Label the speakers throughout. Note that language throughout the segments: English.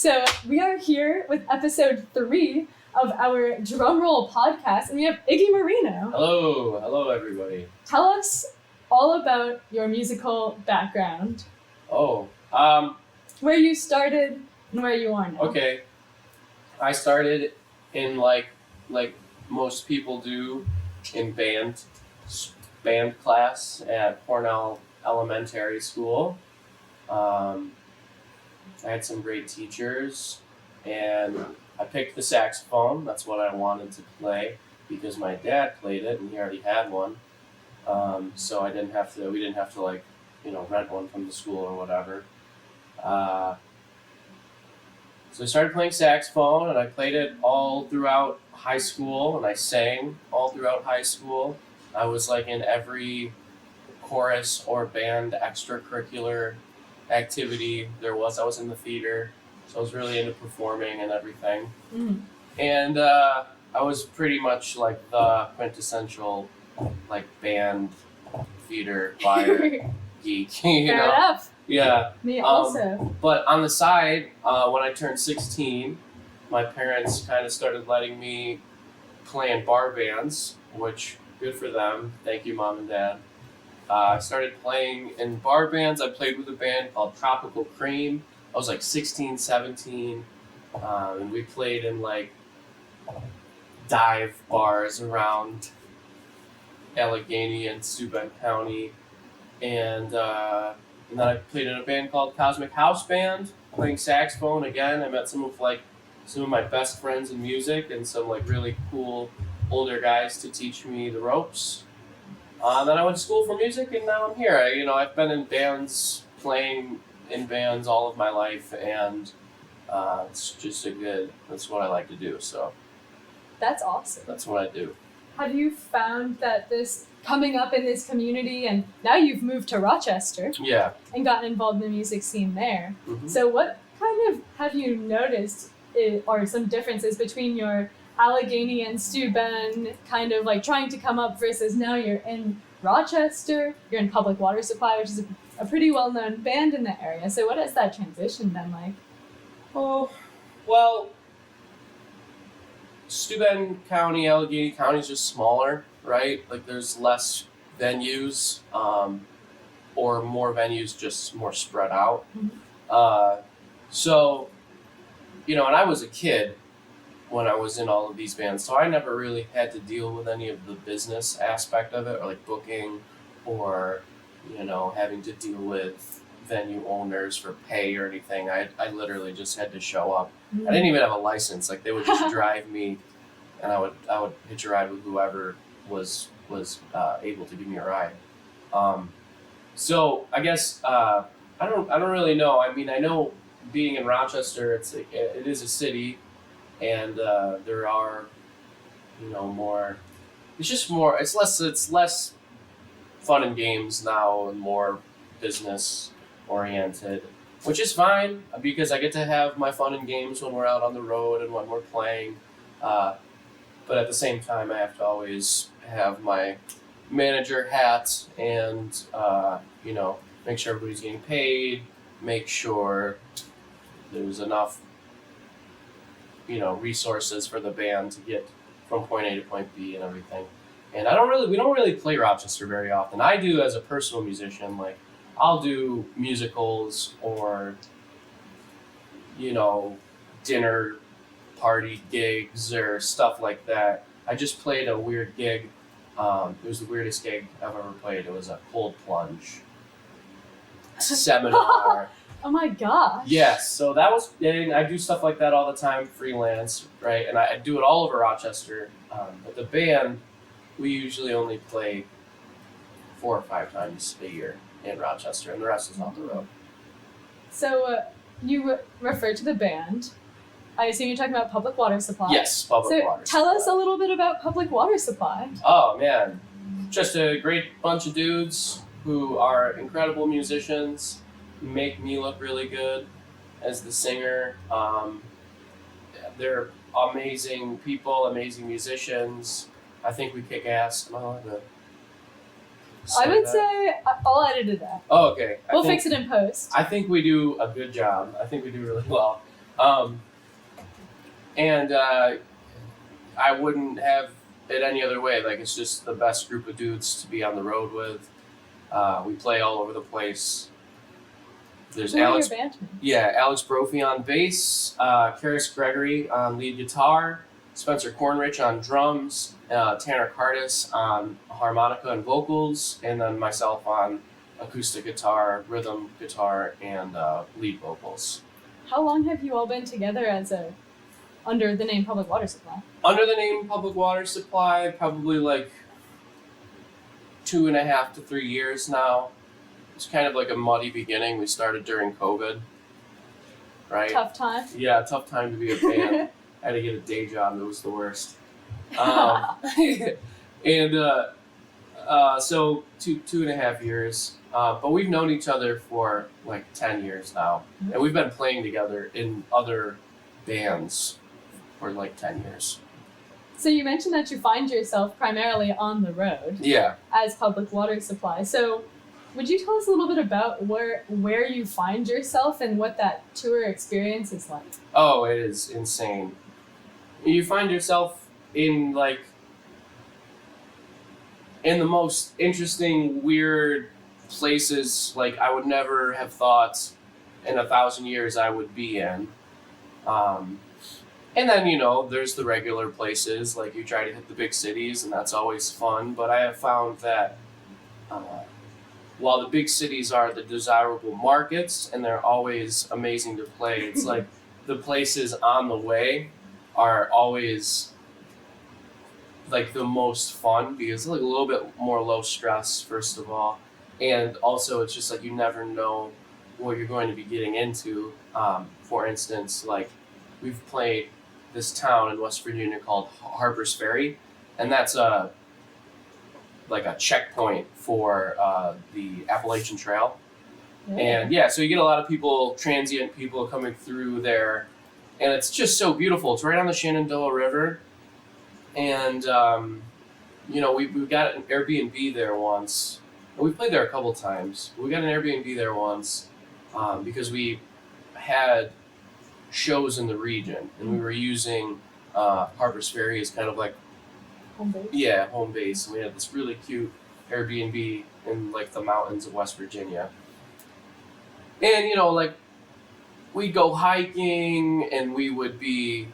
Speaker 1: So we are here with episode 3 of our Drumroll podcast, and we have Iggy Marino.
Speaker 2: Hello everybody.
Speaker 1: Tell us all about your musical background. Where you started and where you are now.
Speaker 2: Okay. I started in like most people do in band class at Cornell Elementary School. I had some great teachers, and I picked the saxophone. That's what I wanted to play because my dad played it and he already had one. So we didn't have to rent one from the school or whatever. So I started playing saxophone, and I played it all throughout high school, and I sang all throughout high school. I was like in every chorus or band extracurricular activity there was. I was in the theater, so I was really into performing and everything.
Speaker 1: Mm.
Speaker 2: And I was pretty much like the quintessential like band, theater, choir geek.
Speaker 1: Fair enough.
Speaker 2: Yeah.
Speaker 1: Me also.
Speaker 2: But on the side, when I turned 16, my parents kind of started letting me play in bar bands, which good for them. Thank you, Mom and Dad. I started playing in bar bands. I played with a band called Tropical Cream. I was like 16, 17, and we played in like dive bars around Allegheny and Steuben County. And then I played in a band called Cosmic House Band, playing saxophone. Again, I met some of my best friends in music and some like really cool older guys to teach me the ropes. Then I went to school for music, and now I'm here. I've been in bands, playing in bands all of my life, and it's just that's what I like to do. So
Speaker 1: that's awesome.
Speaker 2: That's what I do.
Speaker 1: Have you found that this coming up in this community, and now you've moved to Rochester,
Speaker 2: yeah,
Speaker 1: and gotten involved in the music scene there.
Speaker 2: Mm-hmm.
Speaker 1: So what kind of have you noticed are some differences between your Allegheny and Steuben kind of like trying to come up versus now you're in Rochester, you're in Public Water Supply, which is a pretty well-known band in the area. So what has that transition been like?
Speaker 2: Oh, well, Steuben County, Allegheny County is just smaller, right? Like there's less venues, or more venues just more spread out.
Speaker 1: Mm-hmm.
Speaker 2: So, and I was a kid when I was in all of these bands, so I never really had to deal with any of the business aspect of it, or like booking, or having to deal with venue owners for pay or anything. I literally just had to show up.
Speaker 1: Mm-hmm.
Speaker 2: I didn't even have a license. Like they would just drive me, and I would hitch a ride with whoever was able to give me a ride. So I guess I don't really know. I mean, I know being in Rochester, it is a city. And there are, more. It's less fun and games now, and more business oriented, which is fine because I get to have my fun and games when we're out on the road and when we're playing. But at the same time, I have to always have my manager hat and make sure everybody's getting paid, make sure there's enough resources for the band to get from point A to point B and everything. And we don't really play Rochester very often. I do as a personal musician, like I'll do musicals or dinner party gigs or stuff like that. I just played a weird gig. It was the weirdest gig I've ever played. It was a cold plunge seminar.
Speaker 1: Oh my gosh.
Speaker 2: Yes, so that was, and I do stuff like that all the time, freelance, right? And I do it all over Rochester. But the band, we usually only play 4 or 5 times a year in Rochester, and the rest is on the road.
Speaker 1: So you refer to the band. I assume you're talking about Public Water Supply.
Speaker 2: Yes, Public Water
Speaker 1: Supply. Tell us a little bit about Public Water Supply.
Speaker 2: Oh, man. Just a great bunch of dudes who are incredible musicians, make me look really good as the singer. They're amazing people, amazing musicians. I think we kick ass.
Speaker 1: I would say I'll edit that.
Speaker 2: Oh, okay.
Speaker 1: We'll fix it in post.
Speaker 2: I think we do a good job. I think we do really well. And I wouldn't have it any other way. Like, it's just the best group of dudes to be on the road with. We play all over the place. There's Alex. Yeah, Alex Brophy on bass, Karis Gregory on lead guitar, Spencer Cornrich on drums, Tanner Cardis on harmonica and vocals, and then myself on acoustic guitar, rhythm guitar, and lead vocals.
Speaker 1: How long have you all been together under the name Public Water Supply?
Speaker 2: Under the name Public Water Supply, probably like 2.5 to 3 years now. It's kind of like a muddy beginning. We started during COVID, right?
Speaker 1: Tough time.
Speaker 2: Yeah, tough time to be a band. I had to get a day job. It was the worst. And so 2.5 years. But we've known each other for like 10 years now. And we've been playing together in other bands for like 10 years.
Speaker 1: So you mentioned that you find yourself primarily on the road.
Speaker 2: Yeah.
Speaker 1: As Public Water Supply. So would you tell us a little bit about where you find yourself and what that tour experience is like?
Speaker 2: Oh, it is insane. You find yourself in the most interesting, weird places like I would never have thought in 1,000 years I would be in. And then, there's the regular places, like you try to hit the big cities, and that's always fun. But I have found that while the big cities are the desirable markets, and they're always amazing to play, it's like the places on the way are always like the most fun because it's like a little bit more low stress, first of all. And also it's just like you never know what you're going to be getting into. For instance, like we've played this town in West Virginia called Harper's Ferry, and that's like a checkpoint for the Appalachian Trail. Yeah. And so you get a lot of transient people coming through there, and it's just so beautiful. It's right on the Shenandoah River, and we got an Airbnb there once. We played there a couple times. We got an Airbnb there once because we had shows in the region, and we were using Harper's Ferry as kind of like
Speaker 1: home base.
Speaker 2: Yeah, home base. And we had this really cute Airbnb in like the mountains of West Virginia. And like we'd go hiking and we would be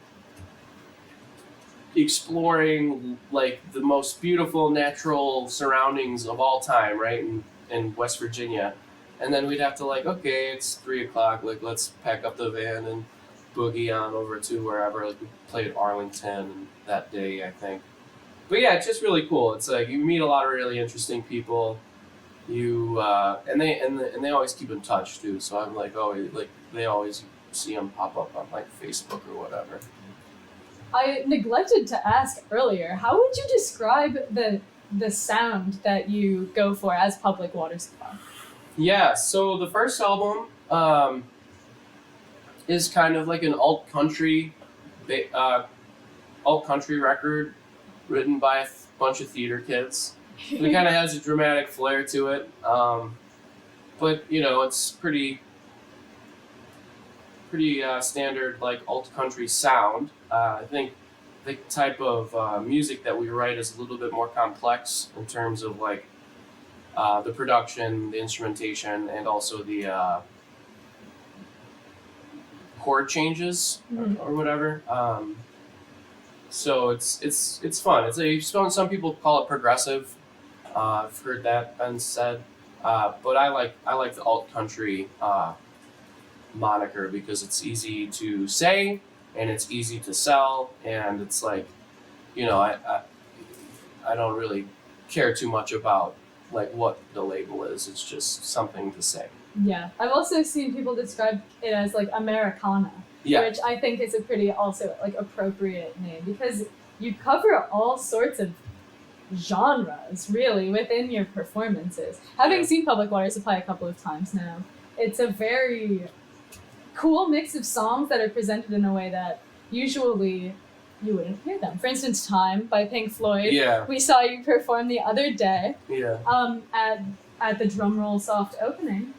Speaker 2: exploring like the most beautiful natural surroundings of all time, right? In West Virginia. And then we'd have to okay, it's 3:00, let's pack up the van and boogie on over to wherever. Like we played Arlington that day, I think. But yeah, it's just really cool. It's like you meet a lot of really interesting people. You and they always keep in touch too. So I'm they always see them pop up on Facebook or whatever.
Speaker 1: I neglected to ask earlier. How would you describe the sound that you go for as Public Water Supply?
Speaker 2: Yeah. So the first album is kind of like an alt country record written by a bunch of theater kids. It kind of has a dramatic flair to it, but it's pretty standard alt country sound. I think the type of music that we write is a little bit more complex in terms of the production, the instrumentation, and also the chord changes or whatever. So it's fun. Some people call it progressive. I've heard that been said, but I like the alt country moniker because it's easy to say and it's easy to sell, and it's I don't really care too much about what the label is. It's just something to say.
Speaker 1: Yeah, I've also seen people describe it as Americana, which I think is a pretty also appropriate name because you cover all sorts of genres really within your performances. Having seen Public Water Supply a couple of times now, it's a very cool mix of songs that are presented in a way that usually you wouldn't hear them. For instance, Time by Pink Floyd.
Speaker 2: Yeah.
Speaker 1: We saw you perform the other day.
Speaker 2: Yeah.
Speaker 1: At the Drumroll soft opening.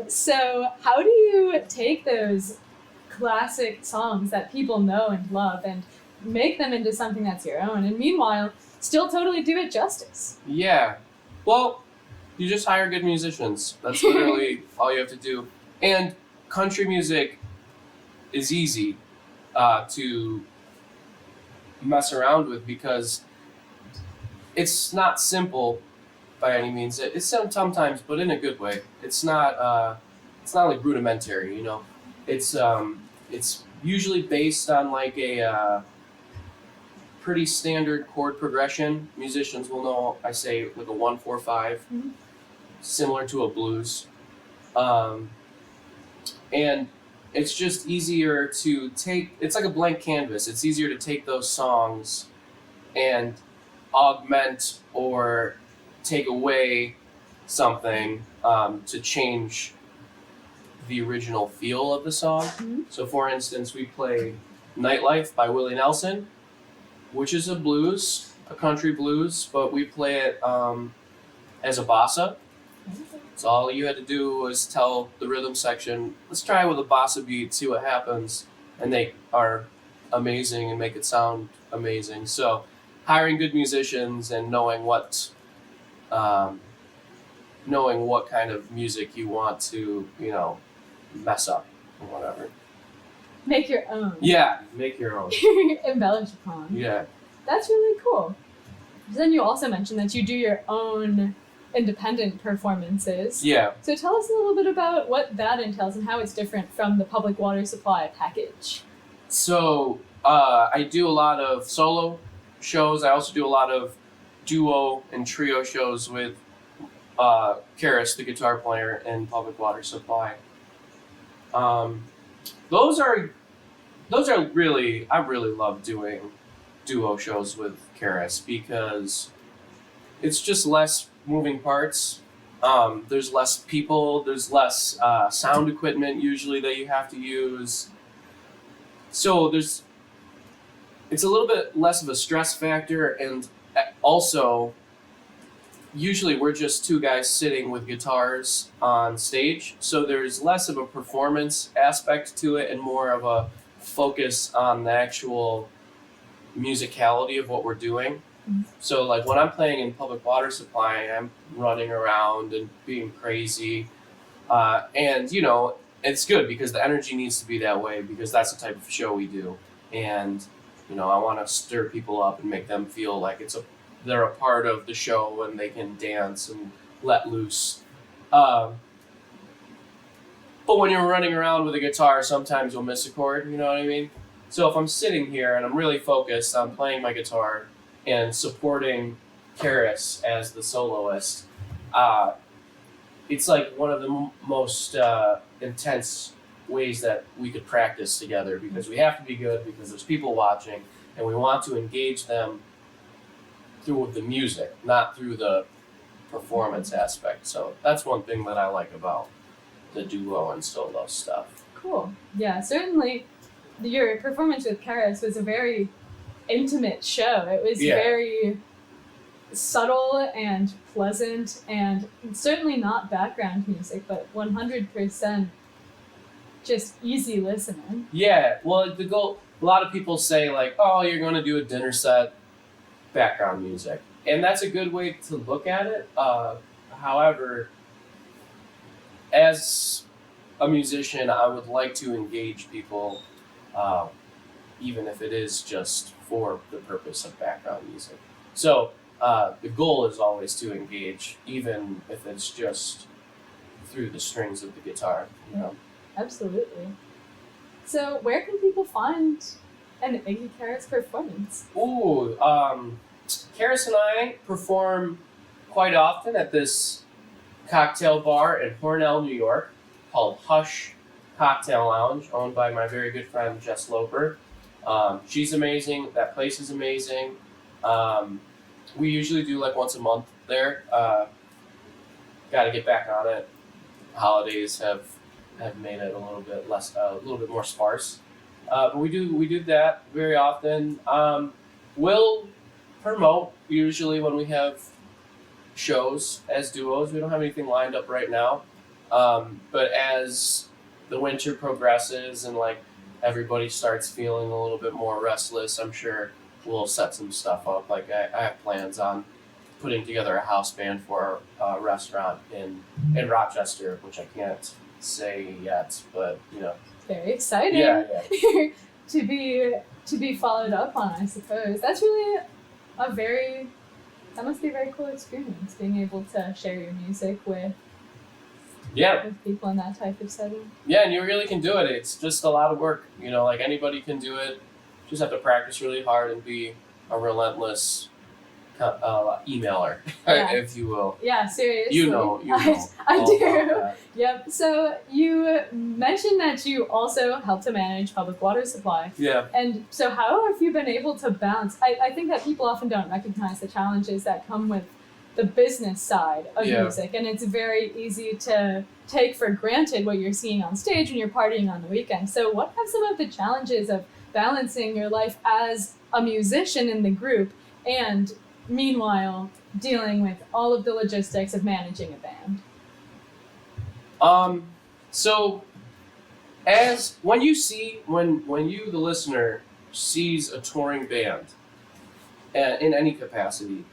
Speaker 1: So how do you take those classic songs that people know and love and make them into something that's your own. And meanwhile, still totally do it justice.
Speaker 2: Yeah. Well, you just hire good musicians. That's literally all you have to do. And country music is easy to mess around with because it's not simple by any means. It's sometimes, but in a good way. It's not like rudimentary, you know. It's usually based on like a pretty standard chord progression. Musicians will know I say like a 1-4-5,
Speaker 1: Mm-hmm.
Speaker 2: similar to a blues, and it's just easier to take. It's like a blank canvas. It's easier to take those songs and augment or take away something to change the original feel of the song.
Speaker 1: Mm-hmm.
Speaker 2: So for instance, we play Nightlife by Willie Nelson, which is a blues, a country blues, but we play it as a bossa. So all you had to do was tell the rhythm section, let's try it with a bossa beat, see what happens. And they are amazing and make it sound amazing. So hiring good musicians and knowing what kind of music you want to, you know, mess up or whatever.
Speaker 1: Make your own.
Speaker 2: Yeah, make your own.
Speaker 1: Embellish upon.
Speaker 2: Yeah.
Speaker 1: That's really cool. Then you also mentioned that you do your own independent performances.
Speaker 2: Yeah.
Speaker 1: So tell us a little bit about what that entails and how it's different from the public water supply package.
Speaker 2: So I do a lot of solo shows. I also do a lot of duo and trio shows with Karis, the guitar player in public water supply. Those are really, I really love doing duo shows with Karis because it's just less moving parts. There's less people, there's less sound equipment usually that you have to use. So it's a little bit less of a stress factor, and also usually we're just two guys sitting with guitars on stage, so there's less of a performance aspect to it and more of a focus on the actual musicality of what we're doing.
Speaker 1: Mm-hmm.
Speaker 2: So like when I'm playing in public water supply, I'm running around and being crazy, and you know, it's good because the energy needs to be that way because that's the type of show we do. And you know, I want to stir people up and make them feel like they're a part of the show and they can dance and let loose. But when you're running around with a guitar, sometimes you'll miss a chord, you know what I mean? So if I'm sitting here and I'm really focused on playing my guitar and supporting Karis as the soloist, it's like one of the most intense ways that we could practice together because we have to be good because there's people watching and we want to engage them through the music, not through the performance aspect. So that's one thing that I like about the duo and solo stuff.
Speaker 1: Cool. Yeah, certainly your performance with Karis was a very intimate show. It was very subtle and pleasant and certainly not background music, but 100% just easy listening.
Speaker 2: Yeah, well, the goal, a lot of people say like, oh, you're going to do a dinner set, background music. And that's a good way to look at it. However, as a musician, I would like to engage people, even if it is just for the purpose of background music. So the goal is always to engage, even if it's just through the strings of the guitar. You know?
Speaker 1: Absolutely. So where can people find an Iggy Karis performance?
Speaker 2: Ooh, Karis and I perform quite often at this cocktail bar in Hornell, New York, called Hush Cocktail Lounge, owned by my very good friend Jess Loper. She's amazing. That place is amazing. We usually do like once a month there. Got to get back on it. Holidays have made it a little bit less, a little bit more sparse. But we do that very often. We'll promote usually when we have shows as duos. We don't have anything lined up right now. But as the winter progresses and like everybody starts feeling a little bit more restless, I'm sure we'll set some stuff up. Like I have plans on putting together a house band for a restaurant in Rochester, which I can't say yet, but
Speaker 1: Very exciting.
Speaker 2: Yeah.
Speaker 1: to be followed up on, I suppose. That's really that must be a very cool experience, being able to share your music with people in that type of setting.
Speaker 2: Yeah, and you really can do it. It's just a lot of work. Like anybody can do it. You just have to practice really hard and be a relentless emailer, if you will.
Speaker 1: Yeah, seriously.
Speaker 2: You know.
Speaker 1: I do. Yep. So you mentioned that you also help to manage public water supply.
Speaker 2: Yeah.
Speaker 1: And so how have you been able to balance? I think that people often don't recognize the challenges that come with the business side of music, and it's very easy to take for granted what you're seeing on stage when you're partying on the weekend. So what have some of the challenges of balancing your life as a musician in the group and meanwhile dealing with all of the logistics of managing a band?
Speaker 2: So as when you the listener sees a touring band in any capacity,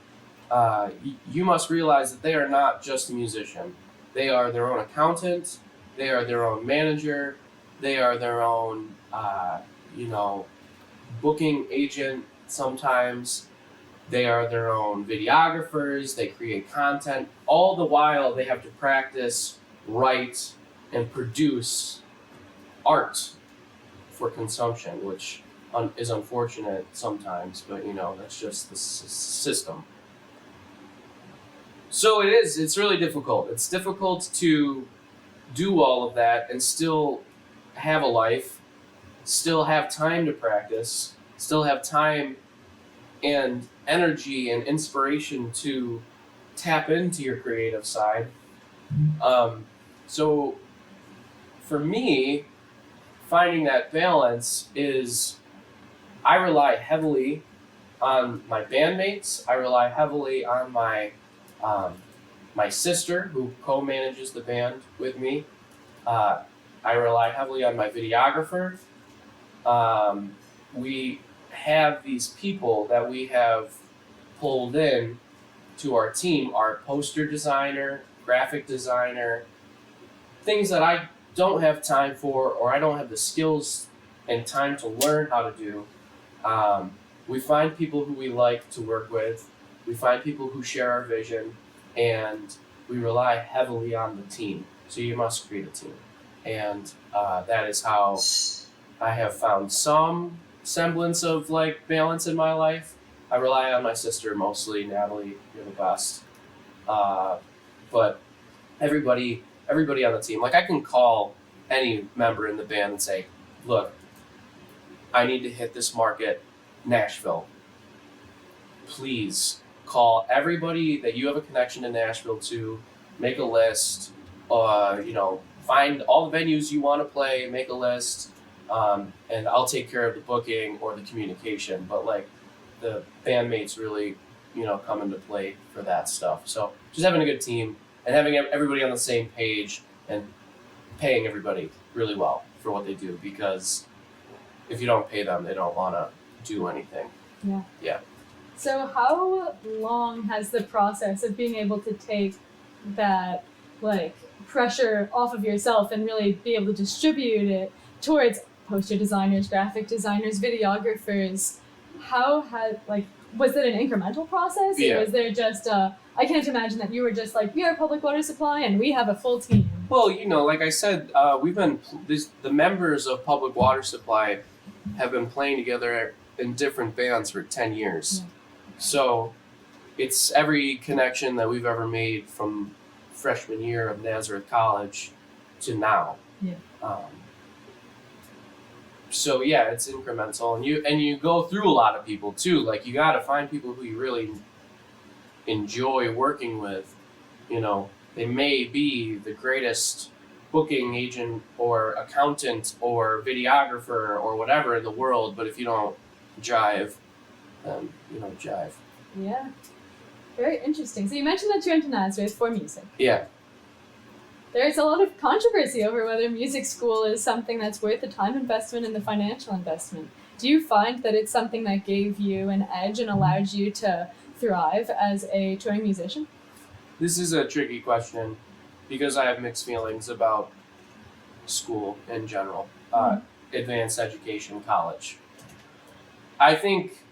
Speaker 2: you must realize that they are not just a musician. They are their own accountant, they are their own manager, they are their own booking agent sometimes. They are their own videographers, they create content. All the while they have to practice, write, and produce art for consumption, which is unfortunate sometimes, but that's just the system. So it's really difficult. It's difficult to do all of that and still have a life, still have time to practice, still have time and energy and inspiration to tap into your creative side. So for me, finding that balance is I rely heavily on my bandmates. I rely heavily on my sister, who co-manages the band with me. I rely heavily on my videographer. We have these people that we have pulled in to our team, our poster designer, graphic designer, things that I don't have time for or I don't have the skills and time to learn how to do. We find people who we like to work with. We find people who share our vision, and we rely heavily on the team. So you must create a team. And that is how I have found some semblance of balance in my life. I rely on my sister mostly. Natalie, you're the best. But everybody on the team, I can call any member in the band and say, look, I need to hit this market, Nashville. Please call everybody that you have a connection to Nashville to, make a list, find all the venues you want to play, make a list, and I'll take care of the booking or the communication. But the bandmates really, come into play for that stuff. So just having a good team and having everybody on the same page and paying everybody really well for what they do, because if you don't pay them, they don't want to do anything. Yeah.
Speaker 1: So how long has the process of being able to take that pressure off of yourself and really be able to distribute it towards poster designers, graphic designers, videographers, was it an incremental process?
Speaker 2: Yeah.
Speaker 1: Or was there just I can't imagine that you were just we are public water supply and we have a full team.
Speaker 2: Well, like I said, the members of Public Water Supply have been playing together in different bands for 10 years.
Speaker 1: Yeah.
Speaker 2: So it's every connection that we've ever made from freshman year of Nazareth College to now.
Speaker 1: Yeah.
Speaker 2: So yeah, it's incremental, and you go through a lot of people too. You got to find people who you really enjoy working with. They may be the greatest booking agent or accountant or videographer or whatever in the world, but if you don't jive, then you don't jive.
Speaker 1: Yeah. Very interesting. So you mentioned that you went to Nazareth for music.
Speaker 2: Yeah.
Speaker 1: there's a lot of controversy over whether music school is something that's worth the time investment and the financial investment. Do you find that it's something that gave you an edge and allowed you to thrive as a touring musician?
Speaker 2: This is a tricky question because I have mixed feelings about school in general, advanced education, college. I think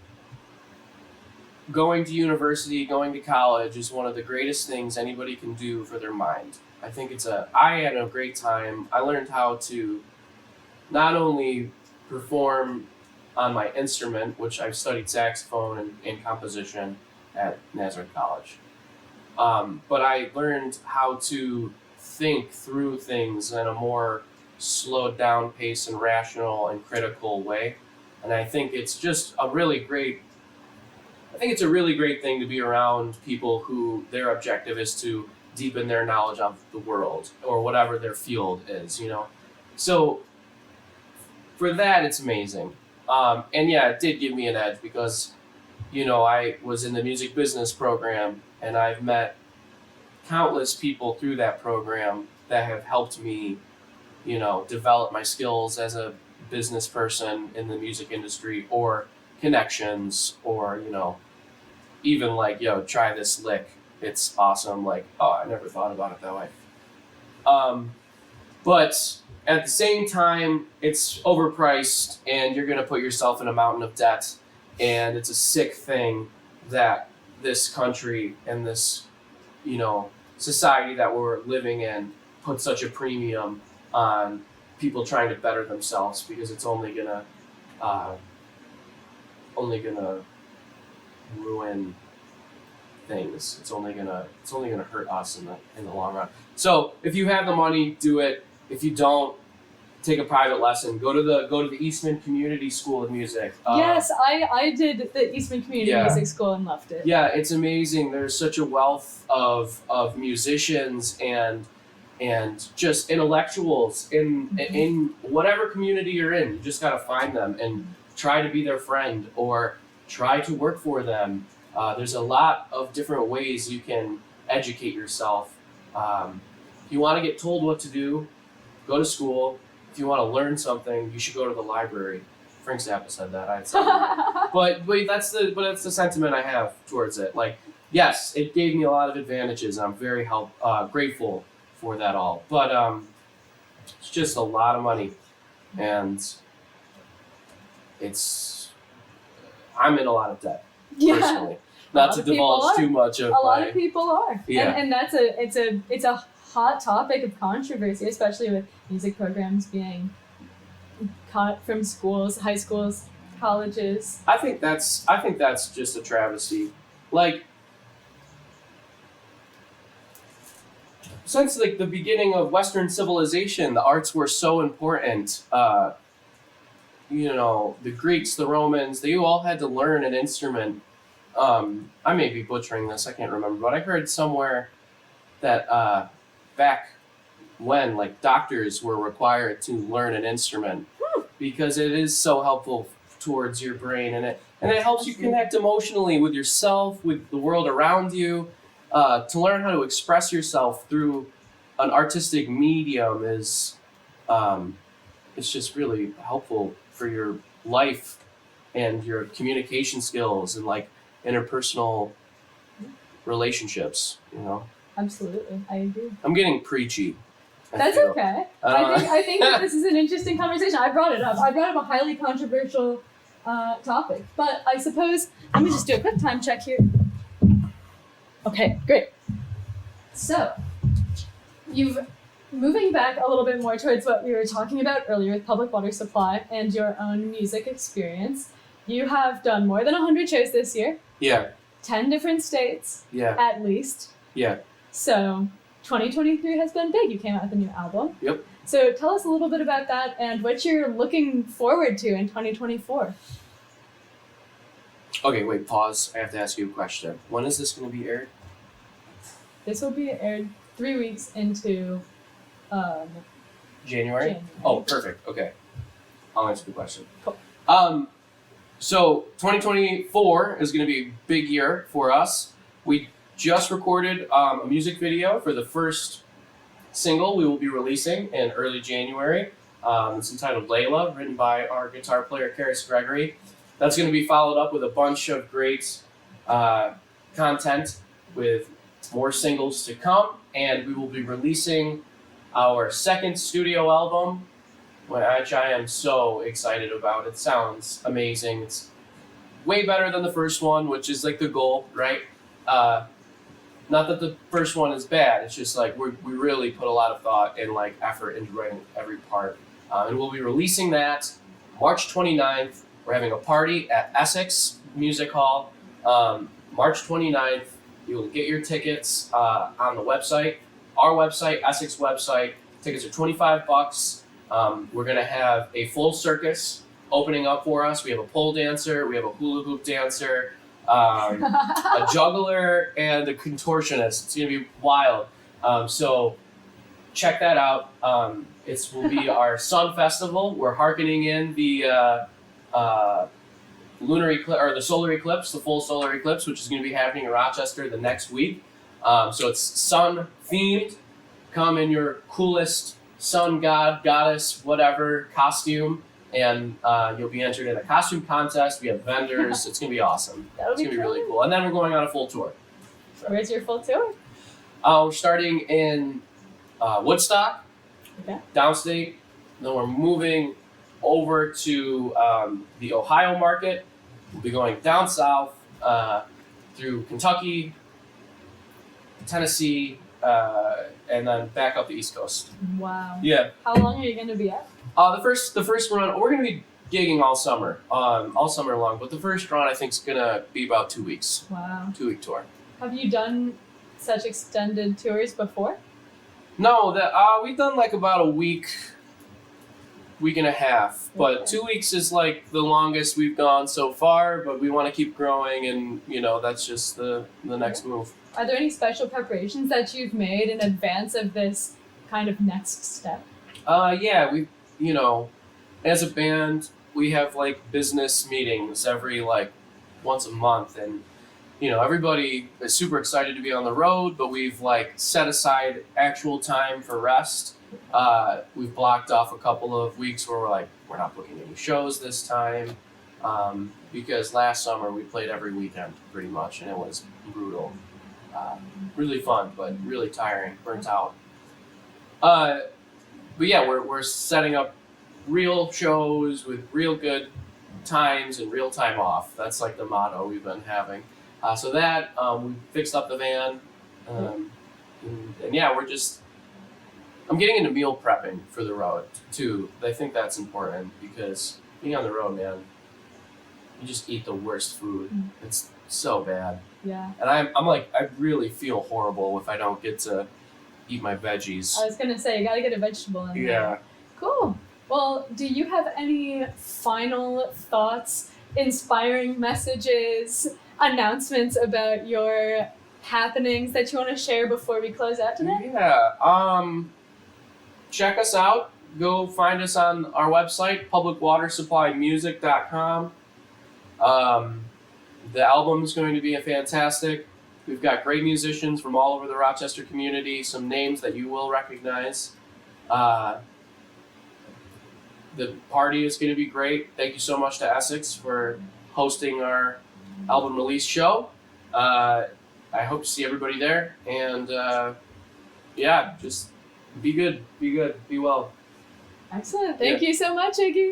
Speaker 2: going to university, going to college is one of the greatest things anybody can do for their mind. I think I had a great time. I learned how to not only perform on my instrument, which I've studied saxophone and composition at Nazareth College, but I learned how to think through things in a more slowed down pace and rational and critical way. And I think it's just a really great thing to be around people who their objective is to deepen their knowledge of the world or whatever their field is, So for that, it's amazing. And yeah, it did give me an edge because, I was in the music business program and I've met countless people through that program that have helped me, develop my skills as a business person in the music industry, or connections, or, even like, try this lick. It's awesome. Like, oh, I never thought about it that way. But at the same time, it's overpriced and you're going to put yourself in a mountain of debt. And it's a sick thing that this country and this, society that we're living in put such a premium on people trying to better themselves, because it's only gonna ruin things. It's only gonna hurt us in the long run. So if you have the money, do it. If you don't, take a private lesson. Go to the Eastman Community School of Music.
Speaker 1: Yes, I did the Eastman Community Music School and loved it.
Speaker 2: Yeah, it's amazing. There's such a wealth of musicians and just intellectuals in whatever community you're in. You just gotta find them and try to be their friend or try to work for them. There's a lot of different ways you can educate yourself. If you want to get told what to do, go to school. If you want to learn something, you should go to the library. Frank Zappa said that. I'd say that. but that's the sentiment I have towards it. Like, yes, it gave me a lot of advantages, and I'm very grateful for that all. But it's just a lot of money, and I'm in a lot of debt personally. Not to divulge too much of
Speaker 1: a lot of people are.
Speaker 2: Yeah.
Speaker 1: And that's it's a hot topic of controversy, especially with music programs being cut from schools, high schools, colleges.
Speaker 2: I think that's just a travesty. Like, since like the beginning of Western civilization, the arts were so important. The Greeks, the Romans, they all had to learn an instrument. I may be butchering this, I can't remember, but I heard somewhere that back when, like, doctors were required to learn an instrument because it is so helpful towards your brain, and it helps you connect emotionally with yourself, with the world around you. To learn how to express yourself through an artistic medium is it's just really helpful for your life and your communication skills and like interpersonal relationships,
Speaker 1: Absolutely, I agree.
Speaker 2: I'm getting preachy.
Speaker 1: That's okay. I think that this is an interesting conversation. I brought it up. I brought up a highly controversial topic, but I suppose let me just do a quick time check here. Okay, great. So, moving back a little bit more towards what we were talking about earlier with public water supply and your own music experience. You have done more than 100 shows this year.
Speaker 2: Yeah.
Speaker 1: 10 different states.
Speaker 2: Yeah.
Speaker 1: At least.
Speaker 2: Yeah.
Speaker 1: So, 2023 has been big. You came out with a new album.
Speaker 2: Yep.
Speaker 1: So tell us a little bit about that and what you're looking forward to in 2024.
Speaker 2: Okay, wait, pause. I have to ask you a question. When is this going to be aired?
Speaker 1: This will be aired 3 weeks into
Speaker 2: January? Oh, perfect. Okay. I'll answer the question.
Speaker 1: Cool.
Speaker 2: So 2024 is going to be a big year for us. We just recorded a music video for the first single we will be releasing in early January. It's entitled Layla, written by our guitar player, Karis Gregory. That's going to be followed up with a bunch of great content with more singles to come, and we will be releasing our second studio album, which I am so excited about. It sounds amazing. It's way better than the first one, which is like the goal, right? Not that the first one is bad. It's just like we really put a lot of thought and like effort into writing every part. And we'll be releasing that March 29th. We're having a party at Essex Music Hall. March 29th. You will get your tickets on the website, our website, Essex website. Tickets are $25. We're gonna have a full circus opening up for us. We have a pole dancer, we have a hula hoop dancer, a juggler, and a contortionist. It's gonna be wild. So check that out. It will be our Sun Festival. We're hearkening in the lunar eclipse or the solar eclipse, the full solar eclipse, which is going to be happening in Rochester the next week. So it's sun themed. Come in your coolest sun god, goddess, whatever costume, and you'll be entered in a costume contest. We have vendors. It's going to be awesome. It's going to be really cool. And then we're going on a full tour.
Speaker 1: So where's your full tour?
Speaker 2: We're starting in Woodstock, downstate. Then we're moving over to the Ohio market. We'll be going down south through Kentucky, Tennessee, and then back up the East Coast.
Speaker 1: Wow.
Speaker 2: Yeah.
Speaker 1: How long are you going to be at?
Speaker 2: The first run, we're going to be gigging all summer long. But the first run, I think, is going to be about 2 weeks.
Speaker 1: Wow.
Speaker 2: 2-week tour.
Speaker 1: Have you done such extended tours before?
Speaker 2: No, we've done like about a week and a half, but
Speaker 1: Okay.
Speaker 2: 2 weeks is like the longest we've gone so far, but we want to keep growing, and that's just the next move.
Speaker 1: Are there any special preparations that you've made in advance of this kind of next step?
Speaker 2: Yeah, we as a band we have like business meetings every like once a month, and everybody is super excited to be on the road, but we've like set aside actual time for rest. We've blocked off a couple of weeks where we're not booking any shows this time, because last summer we played every weekend pretty much, and it was brutal. Really fun, but really tiring, burnt out. But yeah, we're setting up real shows with real good times and real time off. That's like the motto we've been having. So that we fixed up the van, and yeah, I'm getting into meal prepping for the road too. I think that's important because being on the road, man, you just eat the worst food. It's so bad.
Speaker 1: Yeah.
Speaker 2: And I'm like, I really feel horrible if I don't get to eat my veggies.
Speaker 1: I was going to say, you got to get a vegetable in there.
Speaker 2: Yeah.
Speaker 1: Cool. Well, do you have any final thoughts, inspiring messages, announcements about your happenings that you want to share before we close out today?
Speaker 2: Yeah. Check us out. Go find us on our website, publicwatersupplymusic.com. The album is going to be fantastic. We've got great musicians from all over the Rochester community, some names that you will recognize. The party is going to be great. Thank you so much to Essex for hosting our album release show. I hope to see everybody there. And yeah, just be good, be well.
Speaker 1: Excellent. Thank you so much, Iggy.